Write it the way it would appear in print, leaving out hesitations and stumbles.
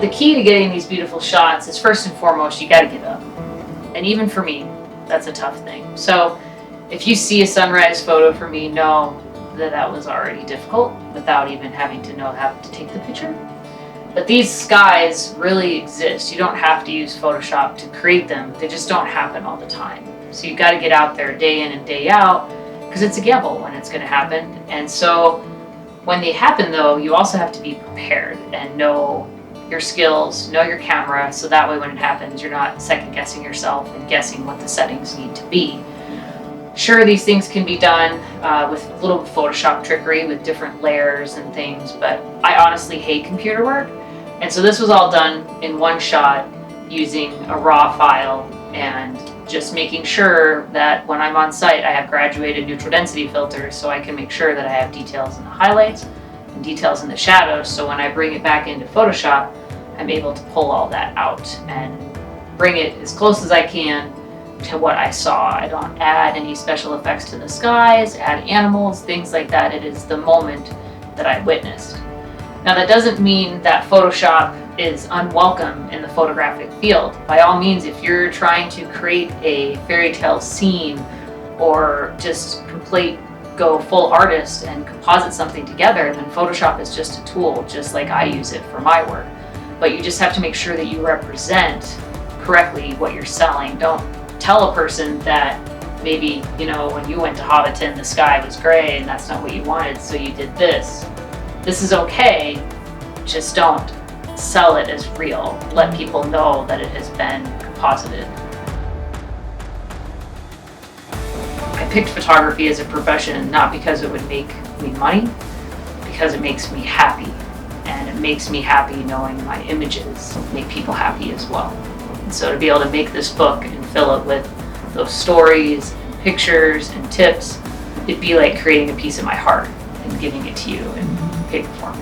the key to getting these beautiful shots is, first and foremost, you got to get up. And even for me, that's a tough thing. So if you see a sunrise photo for me, know that that was already difficult without even having to know how to take the picture. But these skies really exist. You don't have to use Photoshop to create them. They just don't happen all the time. So you got to get out there day in and day out, because it's a gamble when it's going to happen. And so when they happen, though, you also have to be prepared and know your skills, know your camera, so that way when it happens, you're not second guessing yourself and guessing what the settings need to be. Sure, these things can be done with a little Photoshop trickery with different layers and things, but I honestly hate computer work. And so this was all done in one shot using a raw file and just making sure that when I'm on site, I have graduated neutral density filters so I can make sure that I have details in the highlights and details in the shadows. So when I bring it back into Photoshop, I'm able to pull all that out and bring it as close as I can to what I saw. I don't add any special effects to the skies, add animals, things like that. It is the moment that I witnessed. Now that doesn't mean that Photoshop is unwelcome in the photographic field. By all means, if you're trying to create a fairy tale scene or just go full artist and composite something together, then Photoshop is just a tool, just like I use it for my work. But you just have to make sure that you represent correctly what you're selling. Don't tell a person that maybe, when you went to Hobbiton, the sky was gray and that's not what you wanted, so you did this. This is okay, just don't sell it as real. Let people know that it has been composited. I picked photography as a profession not because it would make me money, because it makes me happy. And it makes me happy knowing my images make people happy as well. And so to be able to make this book and fill it with those stories and pictures and tips, it'd be like creating a piece of my heart and giving it to you in paper form.